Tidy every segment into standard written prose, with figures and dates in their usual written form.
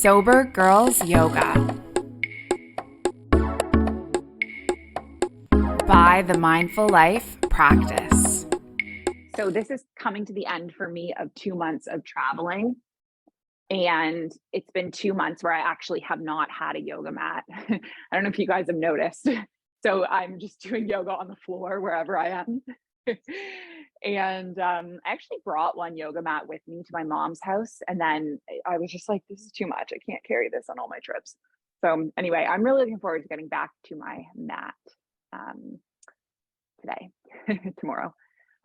Sober Girls Yoga by the Mindful Life Practice. So this is coming to the end for me of 2 months of traveling. And it's been 2 months where I actually have not had a yoga mat. I don't know if you guys have noticed. So I'm just doing yoga on the floor wherever I am. And I actually brought one yoga mat with me to my mom's house. And then I was just like, this is too much. I can't carry this on all my trips. So anyway, I'm really looking forward to getting back to my mat today, tomorrow.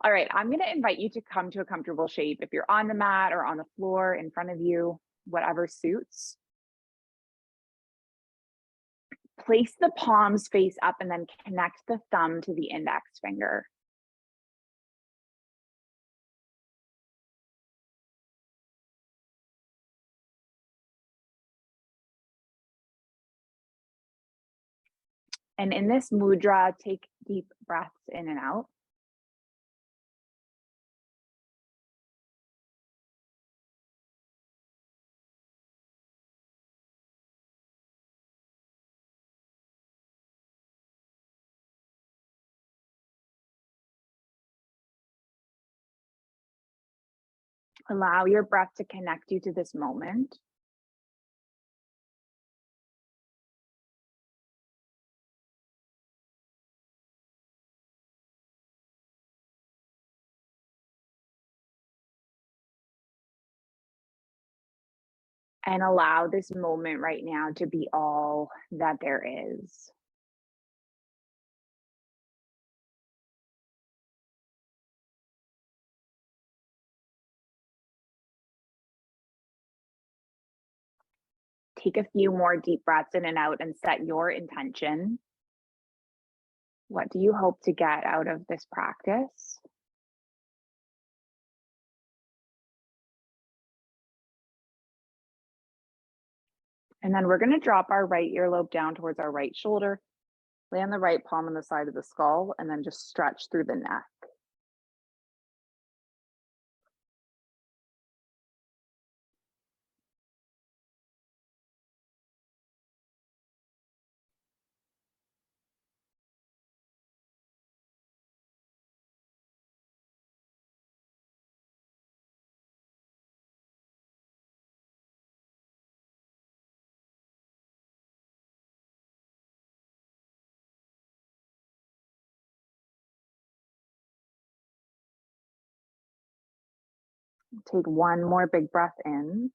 All right, I'm going to invite you to come to a comfortable shape. If you're on the mat or on the floor in front of you, whatever suits. Place the palms face up and then connect the thumb to the index finger. And in this mudra, take deep breaths in and out. Allow your breath to connect you to this moment. And allow this moment right now to be all that there is. Take a few more deep breaths in and out and set your intention. What do you hope to get out of this practice? And then we're going to drop our right earlobe down towards our right shoulder, land the right palm on the side of the skull, and then just stretch through the neck. Take one more big breath in.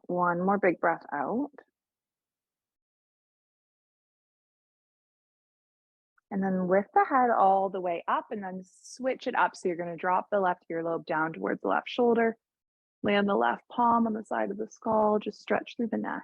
One more big breath out. And then lift the head all the way up and then switch it up. So you're going to drop the left earlobe down towards the left shoulder, land the left palm on the side of the skull, just stretch through the neck.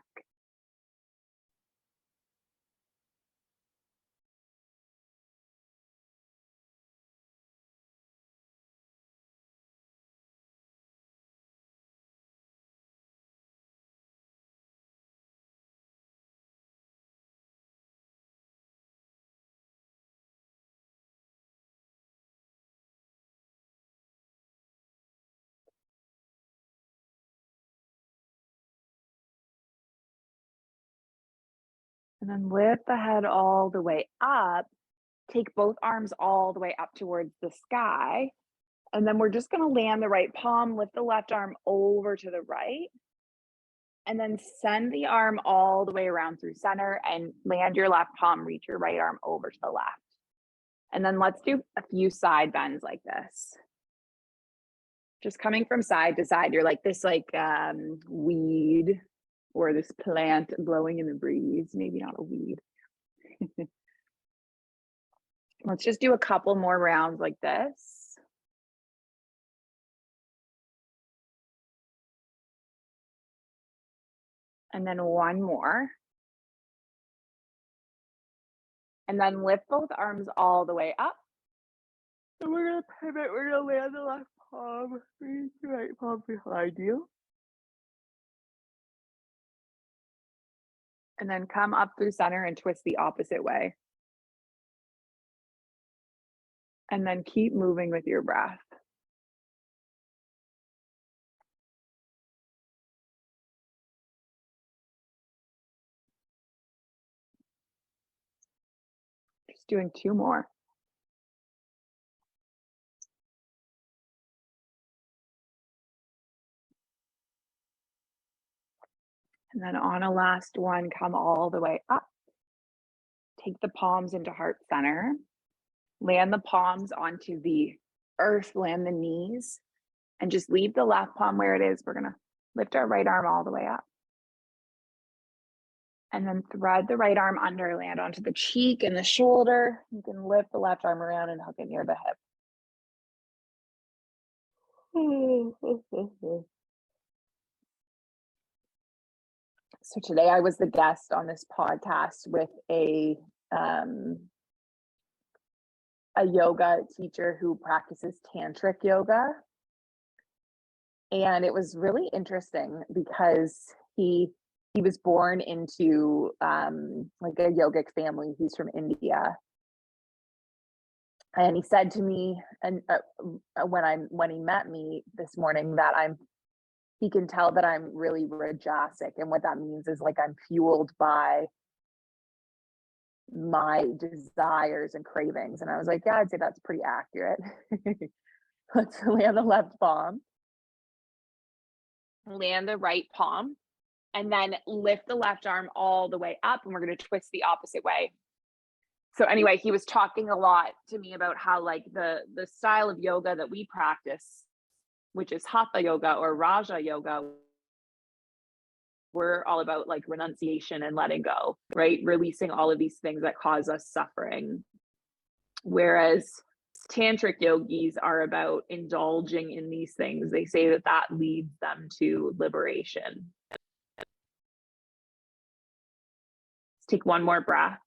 And then lift the head all the way up. Take both arms all the way up towards the sky. And then we're just going to land the right palm, lift the left arm over to the right. And then send the arm all the way around through center and land your left palm, reach your right arm over to the left. And then let's do a few side bends like this. Just coming from side to side. You're like this weed or this plant blowing in the breeze. Maybe not a weed. Let's just do a couple more rounds like this. And then one more. And then lift both arms all the way up. And we're going to pivot. We're going to land the left palm, reach the right palm behind you. And then come up through center and twist the opposite way. And then keep moving with your breath. doing 2 more. And then on a last one, come all the way up. Take the palms into heart center. Land the palms onto the earth, land the knees, and just leave the left palm where it is. We're gonna lift our right arm all the way up. And then thread the right arm under, land onto the cheek and the shoulder. You can lift the left arm around and hook it near the hip. So today I was the guest on this podcast with a yoga teacher who practices tantric yoga. And it was really interesting because he was born into like a yogic family. He's from India. And he said to me, and when he met me this morning, that he can tell that I'm really rajasic. And what that means is like I'm fueled by my desires and cravings. And I was like, yeah, I'd say that's pretty accurate. Let's land the left palm. Land the right palm. And then lift the left arm all the way up. And we're going to twist the opposite way. So anyway, he was talking a lot to me about how like the style of yoga that we practice, which is hatha yoga or raja yoga, we're all about like renunciation and letting go, right? Releasing all of these things that cause us suffering. Whereas tantric yogis are about indulging in these things. They say that that leads them to liberation. Let's take one more breath.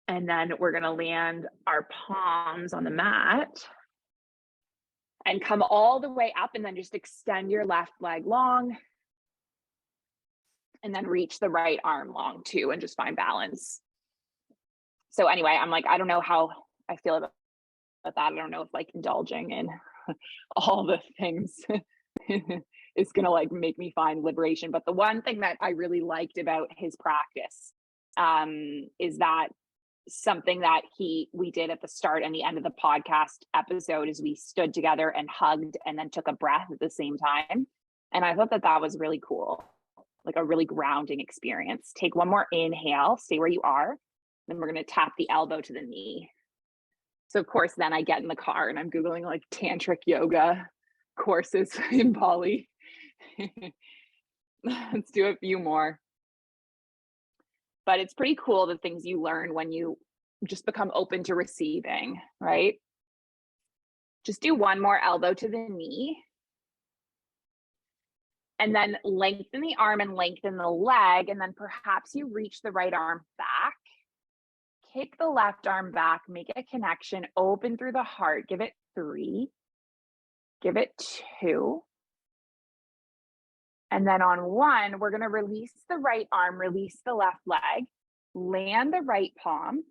And then we're going to land our palms on the mat and come all the way up, and then just extend your left leg long. And then reach the right arm long too, and just find balance. So anyway, I'm like, I don't know how I feel about that. I don't know if like indulging in all the things is going to like make me find liberation. But the one thing that I really liked about his practice is that something that we did at the start and the end of the podcast episode is we stood together and hugged and then took a breath at the same time. And I thought that was really cool, like a really grounding experience. Take one more inhale, stay where you are. Then we're going to tap the elbow to the knee. So of course, then I get in the car and I'm Googling like tantric yoga courses in Bali. Let's do a few more. But it's pretty cool the things you learn when you just become open to receiving, right? Just do one more elbow to the knee. And then lengthen the arm and lengthen the leg. And then perhaps you reach the right arm back. Kick the left arm back, make a connection, open through the heart. Give it 3. Give it 2. And then on 1, we're going to release the right arm, release the left leg, land the right palm,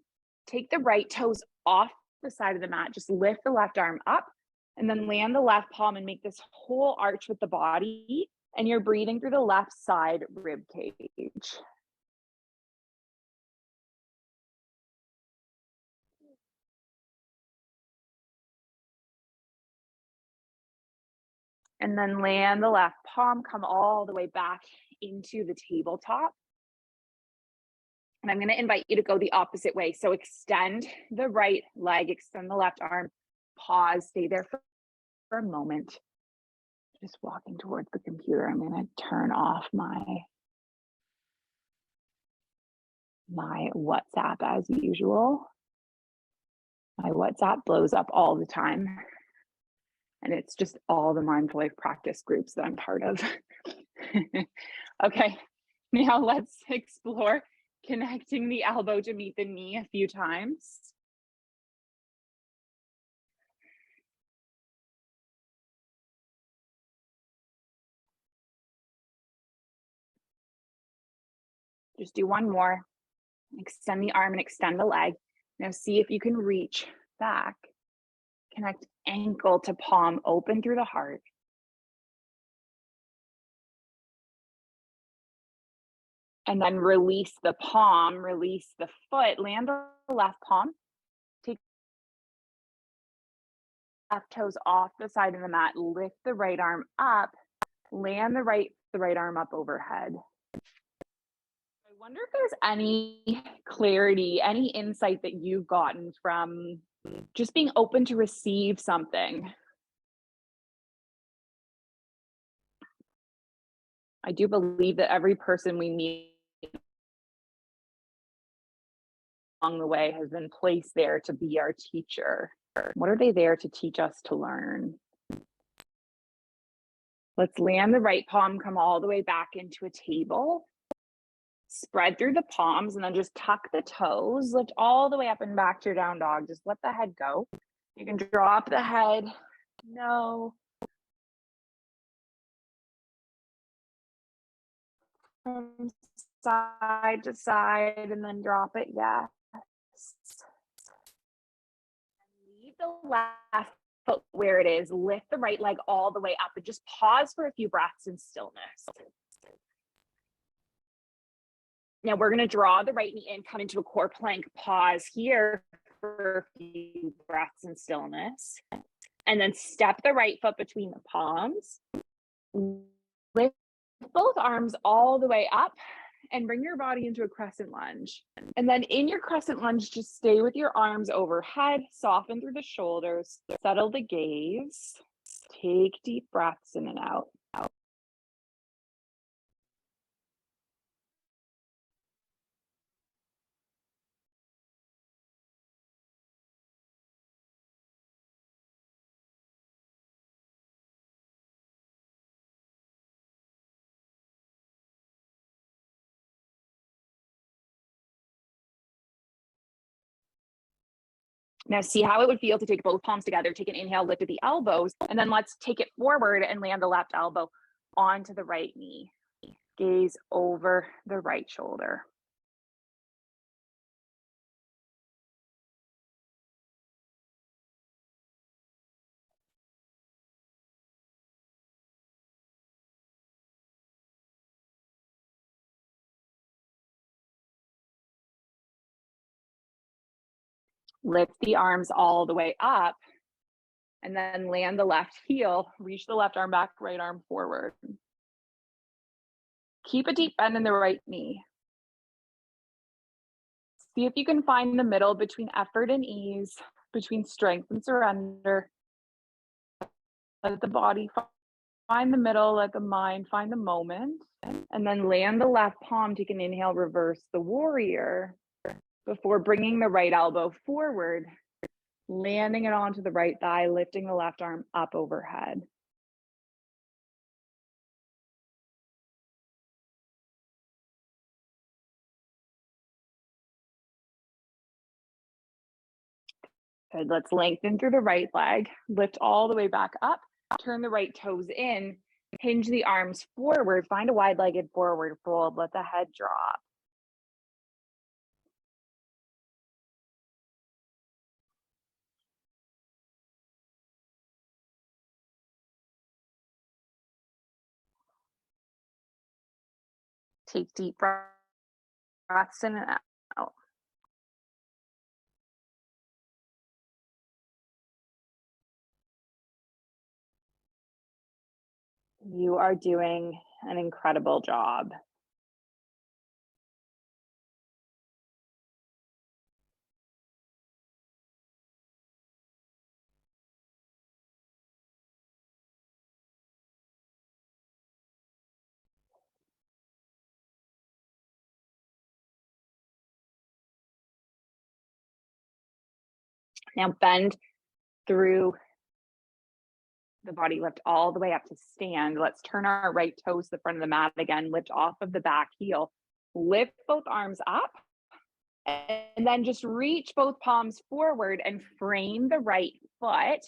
take the right toes off the side of the mat, just lift the left arm up, and then land the left palm and make this whole arch with the body. And you're breathing through the left side rib cage. And then land the left palm, come all the way back into the tabletop. And I'm going to invite you to go the opposite way. So extend the right leg, extend the left arm, pause, stay there for a moment. Just walking towards the computer. I'm going to turn off my WhatsApp as usual. My WhatsApp blows up all the time. And it's just all the mindful life practice groups that I'm part of. Okay, now let's explore connecting the elbow to meet the knee a few times. Just do one more. Extend the arm and extend the leg. Now see if you can reach back. Connect ankle to palm, open through the heart. And then release the palm, release the foot, land the left palm, take left toes off the side of the mat, lift the right arm up, land the right arm up overhead. I wonder if there's any clarity, any insight that you've gotten from just being open to receive something. I do believe that every person we meet along the way has been placed there to be our teacher. What are they there to teach us to learn? Let's land the right palm, come all the way back into a table. Spread through the palms and then just tuck the toes. Lift all the way up and back to your down dog. Just let the head go. You can drop the head. No. From side to side and then drop it. Yes. Leave the left foot where it is. Lift the right leg all the way up and just pause for a few breaths in stillness. Now we're going to draw the right knee in, come into a core plank, pause here for a few breaths in stillness, and then step the right foot between the palms. Lift both arms all the way up and bring your body into a crescent lunge. And then in your crescent lunge, just stay with your arms overhead, soften through the shoulders, settle the gaze, take deep breaths in and out. Now see how it would feel to take both palms together, take an inhale, lift at the elbows, and then let's take it forward and land the left elbow onto the right knee. Gaze over the right shoulder. Lift the arms all the way up and then land the left heel, reach the left arm back, right arm forward. Keep a deep bend in the right knee. See if you can find the middle between effort and ease, between strength and surrender. Let the body find the middle, let the mind find the moment, and then land the left palm, take an inhale, reverse the warrior before bringing the right elbow forward, landing it onto the right thigh, lifting the left arm up overhead. Good. Let's lengthen through the right leg, lift all the way back up, turn the right toes in, hinge the arms forward, find a wide-legged forward fold, let the head drop. Take deep breaths in and out. You are doing an incredible job. Now bend through the body, lift all the way up to stand. Let's turn our right toes to the front of the mat again, lift off of the back heel, lift both arms up, and then just reach both palms forward and frame the right foot.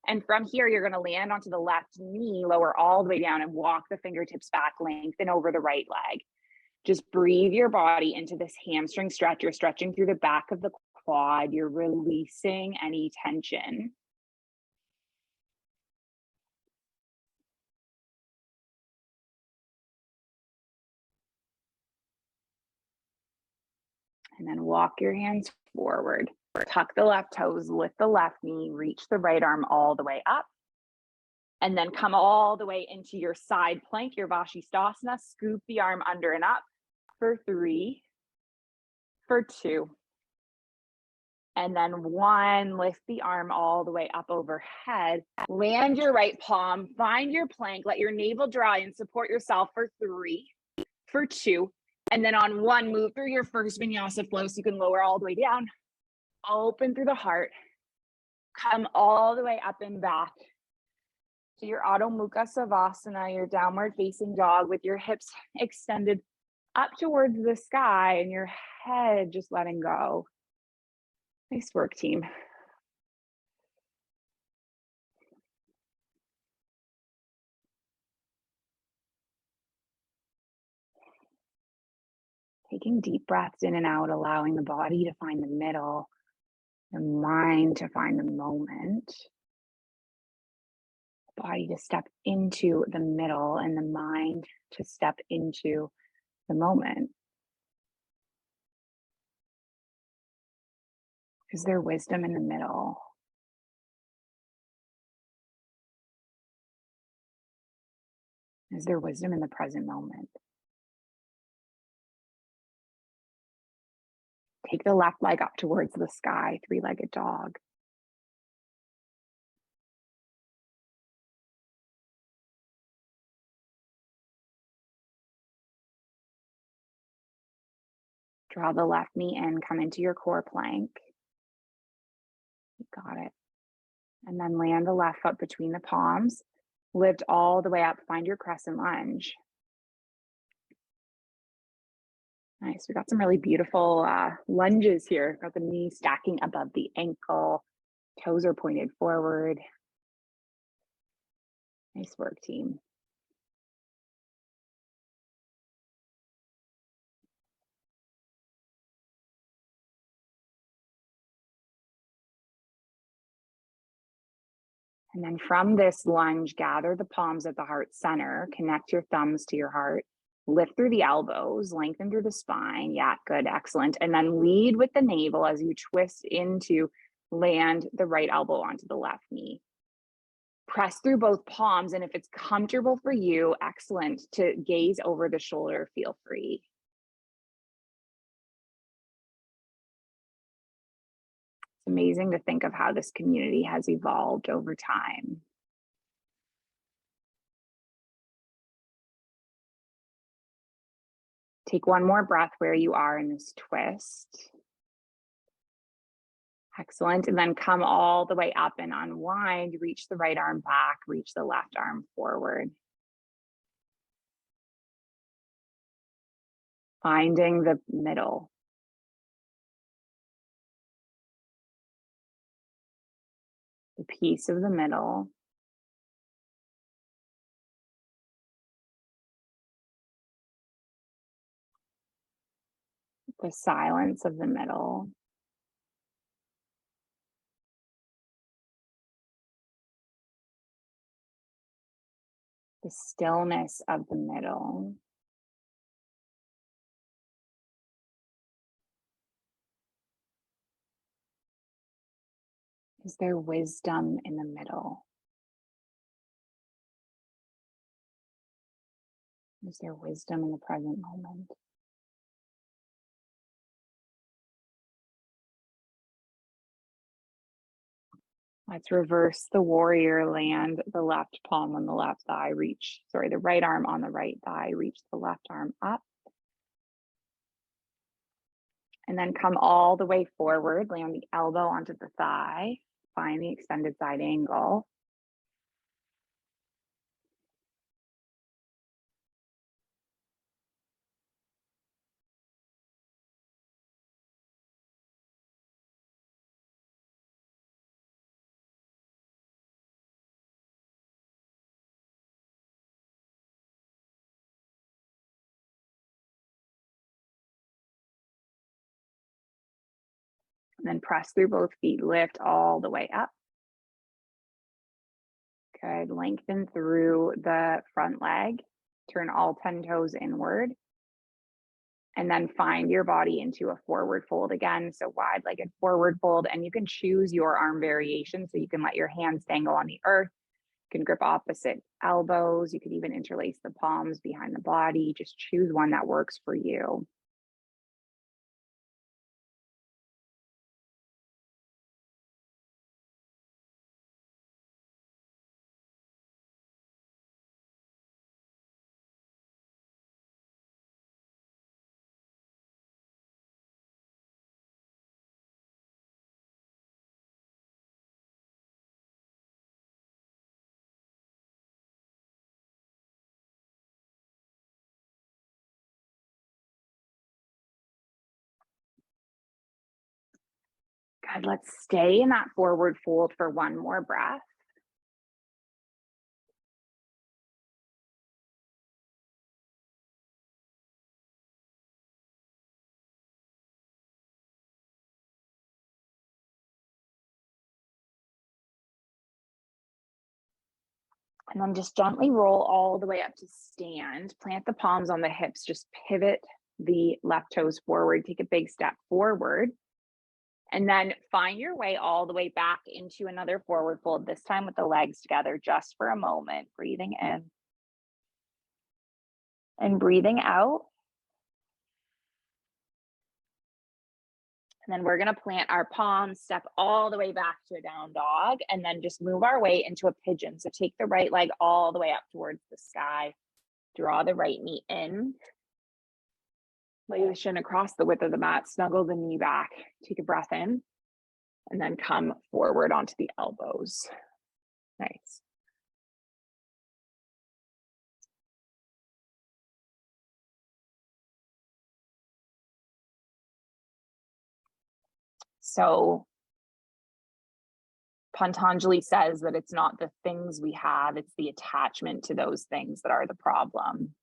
And from here, you're going to land onto the left knee, lower all the way down and walk the fingertips back, lengthen over the right leg. Just breathe your body into this hamstring stretch. You're stretching through the back of the quad. You're releasing any tension. And then walk your hands forward. Tuck the left toes, lift the left knee, reach the right arm all the way up. And then come all the way into your side plank, your Vashisthasana. Scoop the arm under and up for 3, for 2. And then 1, lift the arm all the way up overhead. Land your right palm, find your plank, let your navel draw in, support yourself for 3, for 2. And then on 1, move through your first vinyasa flow so you can lower all the way down. Open through the heart. Come all the way up and back to your Adho Mukha Savasana, your downward facing dog with your hips extended up towards the sky and your head just letting go. Nice work, team. Taking deep breaths in and out, allowing the body to find the middle, the mind to find the moment, the body to step into the middle, and the mind to step into the moment. Is there wisdom in the middle? Is there wisdom in the present moment? Take the left leg up towards the sky, 3-legged dog. Draw the left knee in, come into your core plank. You got it. And then land the left foot between the palms. Lift all the way up, find your crescent lunge. Nice, we got some really beautiful lunges here. Got the knee stacking above the ankle, toes are pointed forward. Nice work, team. And then from this lunge, gather the palms at the heart center, connect your thumbs to your heart, lift through the elbows, lengthen through the spine. Yeah, good, excellent. And then lead with the navel as you twist into land the right elbow onto the left knee. Press through both palms, and if it's comfortable for you, excellent, to gaze over the shoulder, feel free. It's amazing to think of how this community has evolved over time. Take one more breath where you are in this twist. Excellent. And then come all the way up and unwind. Reach the right arm back, reach the left arm forward. Finding the middle. The piece of the middle. The silence of the middle. The stillness of the middle. Is there wisdom in the middle? Is there wisdom in the present moment? Let's reverse the warrior, land the left palm on the left thigh, the right arm on the right thigh, reach the left arm up. And then come all the way forward, land the elbow onto the thigh, find the extended side angle. And then press through both feet, lift all the way up. Good, lengthen through the front leg, turn all 10 toes inward. And then find your body into a forward fold again. So wide-legged forward fold, and you can choose your arm variation. So you can let your hands dangle on the earth. You can grip opposite elbows. You could even interlace the palms behind the body. Just choose one that works for you. Good. Let's stay in that forward fold for one more breath. And then just gently roll all the way up to stand. Plant the palms on the hips. Just pivot the left toes forward. Take a big step forward. And then find your way all the way back into another forward fold, this time with the legs together just for a moment. Breathing in and breathing out. And then we're going to plant our palms, step all the way back to a down dog, and then just move our way into a pigeon. So take the right leg all the way up towards the sky. Draw the right knee in. Lay the shin across the width of the mat. Snuggle the knee back. Take a breath in. And then come forward onto the elbows. Nice. So Patanjali says that it's not the things we have, it's the attachment to those things that are the problem.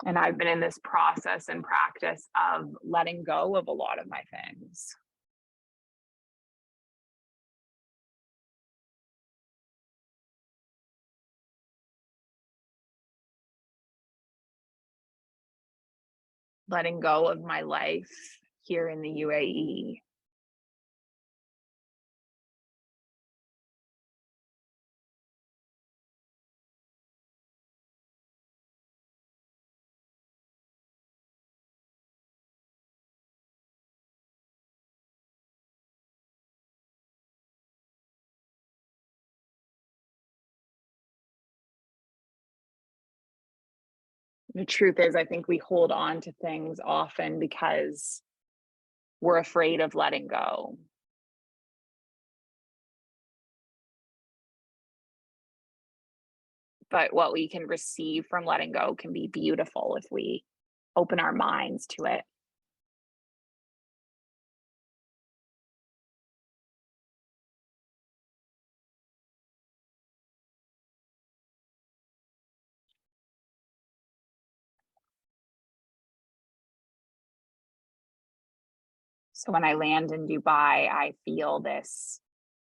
And I've been in this process and practice of letting go of a lot of my things. Letting go of my life here in the UAE. The truth is, I think we hold on to things often because we're afraid of letting go. But what we can receive from letting go can be beautiful if we open our minds to it. So when I land in Dubai, I feel this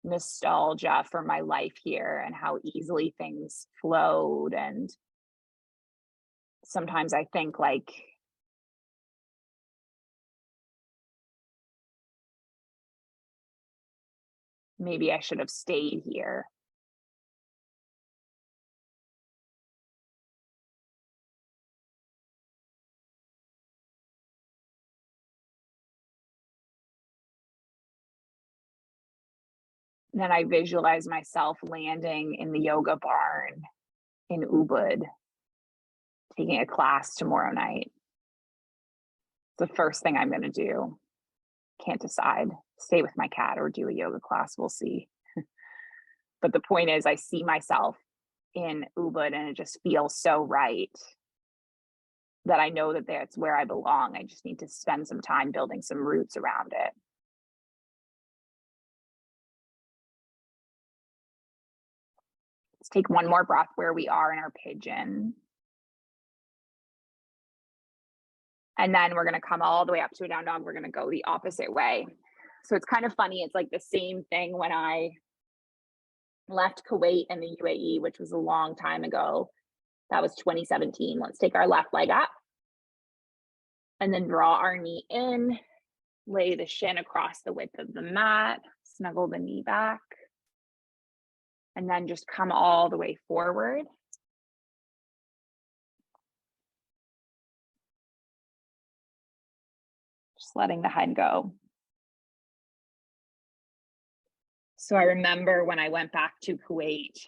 nostalgia for my life here and how easily things flowed. And sometimes I think like, maybe I should have stayed here. And then I visualize myself landing in the yoga barn in Ubud, taking a class tomorrow night. It's the first thing I'm going to do. Can't decide. Stay with my cat or do a yoga class. We'll see. But the point is, I see myself in Ubud and it just feels so right that I know that that's where I belong. I just need to spend some time building some roots around it. Let's take one more breath where we are in our pigeon. And then we're going to come all the way up to a down dog. We're going to go the opposite way. So it's kind of funny. It's like the same thing when I left Kuwait and the UAE, which was a long time ago. That was 2017. Let's take our left leg up and then draw our knee in, lay the shin across the width of the mat, snuggle the knee back, and then just come all the way forward. Just letting the head go. So I remember when I went back to Kuwait,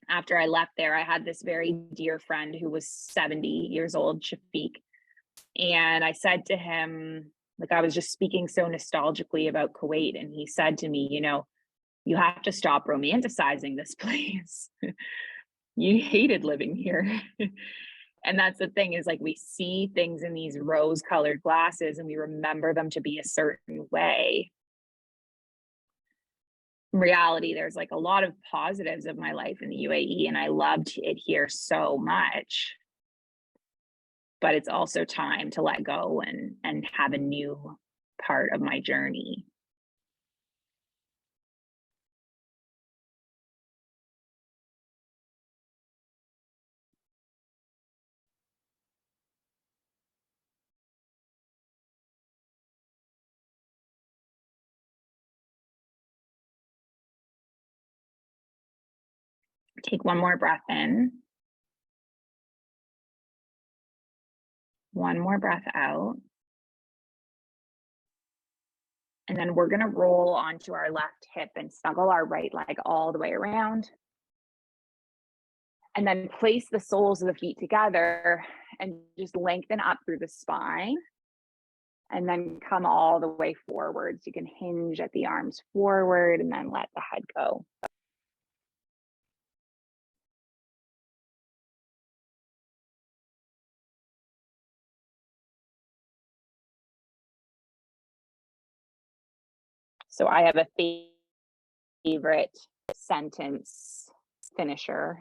after I left there, I had this very dear friend who was 70 years old, Shafiq. And I said to him, like, I was just speaking so nostalgically about Kuwait. And he said to me, you have to stop romanticizing this place. You hated living here. And that's the thing, is like, we see things in these rose-colored glasses and we remember them to be a certain way. In reality, there's like a lot of positives of my life in the UAE, and I loved it here so much. But it's also time to let go and have a new part of my journey. Take one more breath in. One more breath out. And then we're going to roll onto our left hip and snuggle our right leg all the way around. And then place the soles of the feet together and just lengthen up through the spine. And then come all the way forward. So you can hinge at the arms forward and then let the head go. So I have a favorite sentence finisher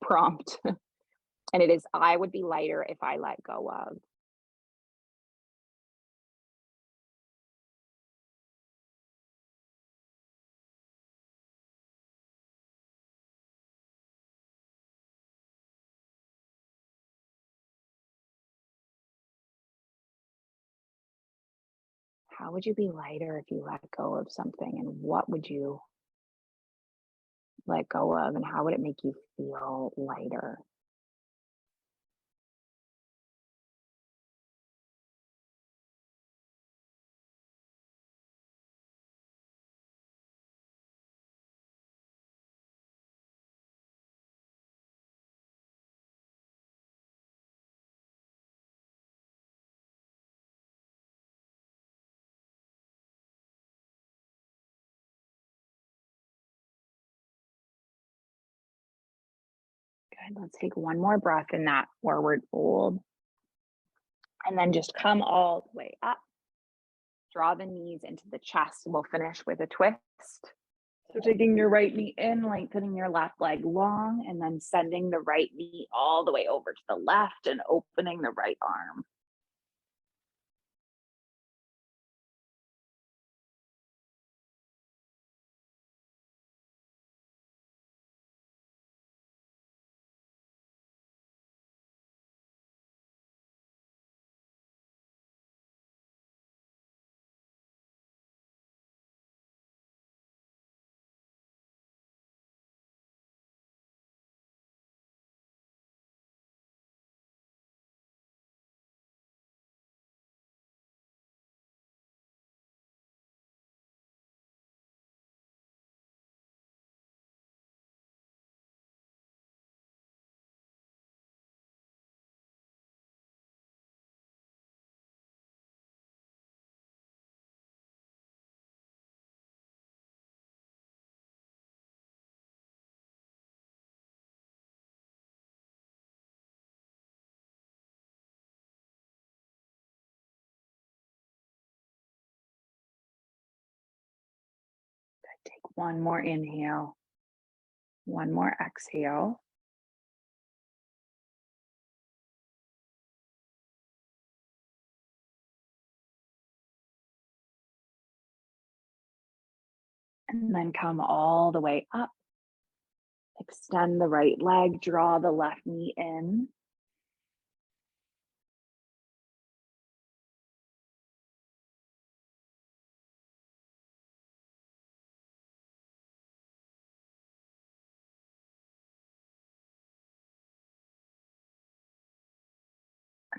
prompt. And it is, I would be lighter if I let go of. How would you be lighter if you let go of something? And what would you let go of? And how would it make you feel lighter? Good. Let's take one more breath in that forward fold. And then just come all the way up. Draw the knees into the chest. We'll finish with a twist. So taking your right knee in, lengthening your left leg long, and then sending the right knee all the way over to the left and opening the right arm. Take one more inhale, one more exhale. And then come all the way up. Extend the right leg, draw the left knee in.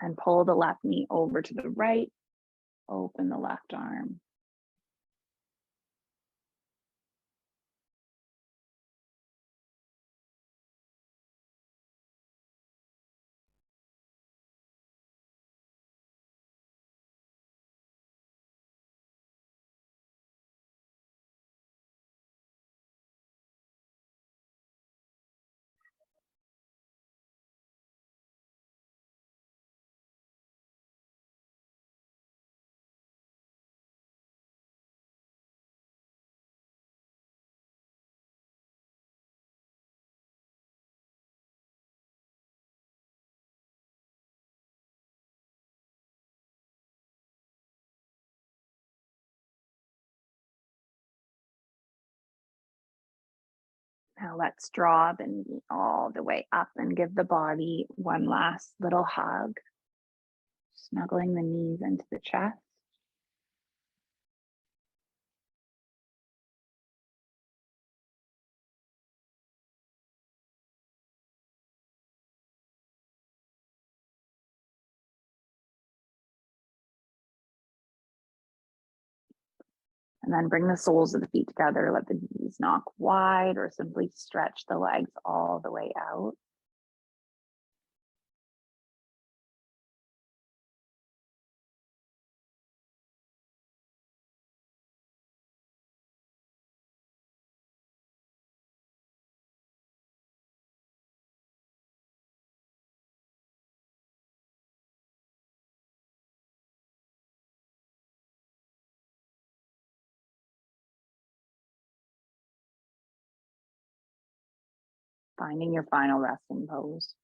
And pull the left knee over to the right. Open the left arm. Now let's draw the knee all the way up and give the body one last little hug, snuggling the knees into the chest. And then bring the soles of the feet together. Let the knees knock wide or simply stretch the legs all the way out. Finding your final resting pose.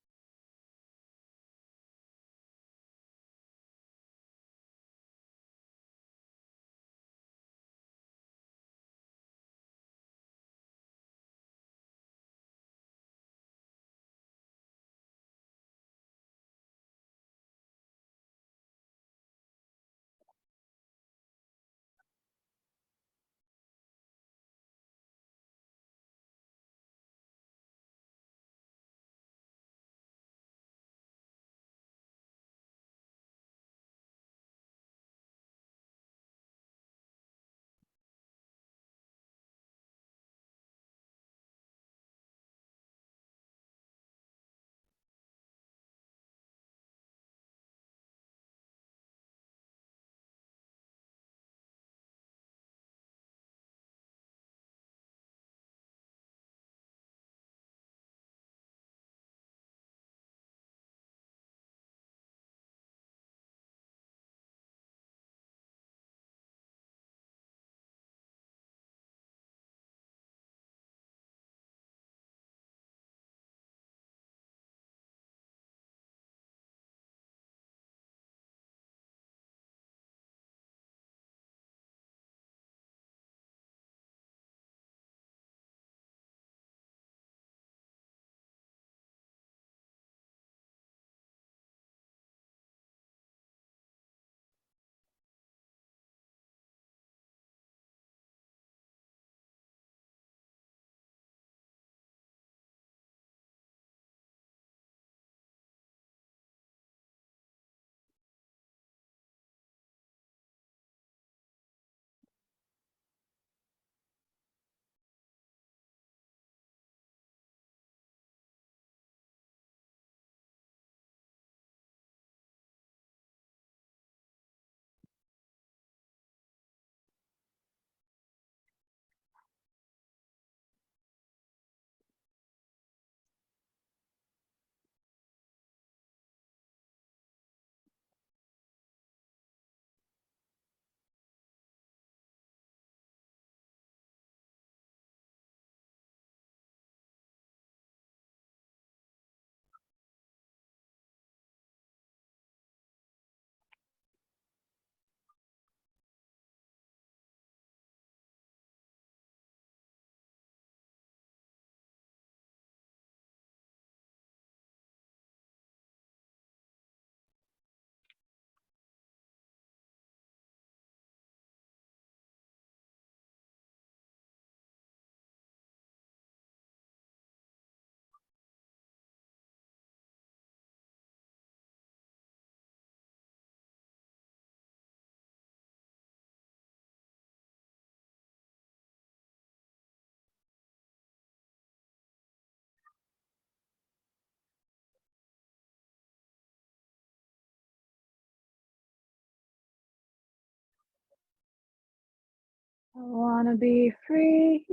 I wanna be free,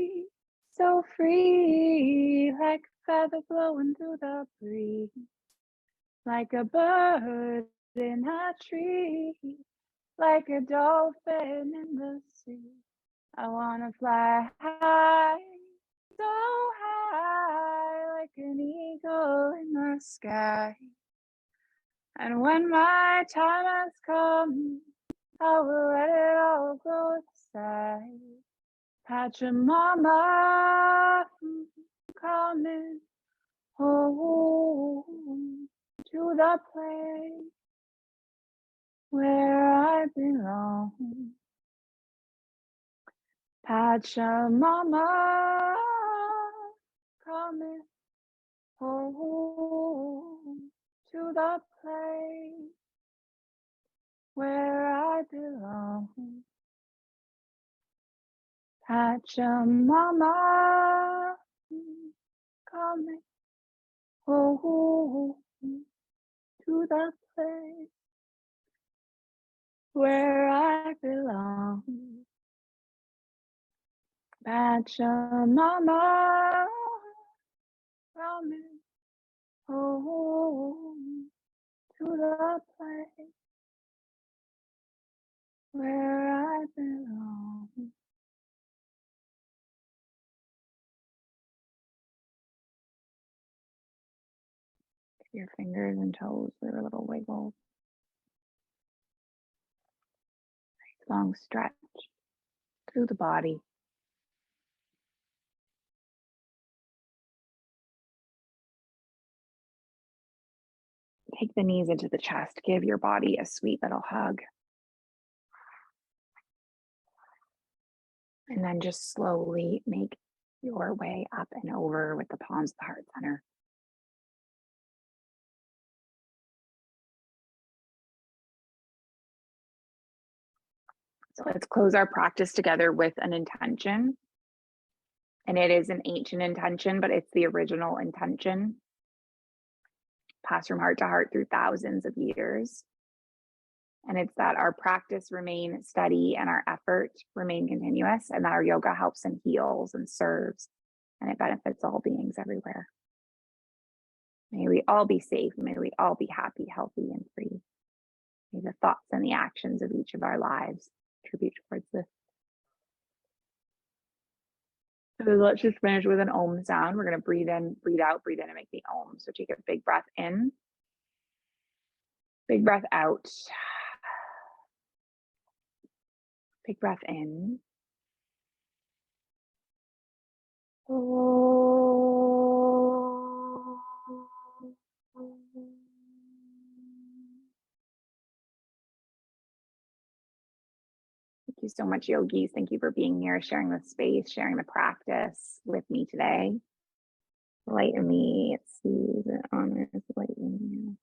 so free, like a feather blowing through the breeze, like a bird in a tree, like a dolphin in the sea. I wanna fly high, so high, like an eagle in the sky. And when my time has come, I will let it all go aside. Pachamama, coming home to the place where I belong. Pachamama, coming home to the place where I belong. Pachamama, coming home to the place where I belong. Pachamama, coming home to the place where I belong. Your fingers and toes with a little wiggle. Nice long stretch through the body. Take the knees into the chest. Give your body a sweet little hug. And then just slowly make your way up and over with the palms of the heart center. So let's close our practice together with an intention. And it is an ancient intention, but it's the original intention, passed from heart to heart through thousands of years. And it's that our practice remain steady and our effort remain continuous, and that our yoga helps and heals and serves, and it benefits all beings everywhere. May we all be safe. May we all be happy, healthy, and free. May the thoughts and the actions of each of our lives contribute towards this. So let's just finish with an Om sound. We're going to breathe in, breathe out, breathe in, and make the Om. So take a big breath in, big breath out, big breath in. Thank you so much, yogis. Thank you for being here, sharing the space, sharing the practice with me today. Light in me, it sees, it honors, light in you.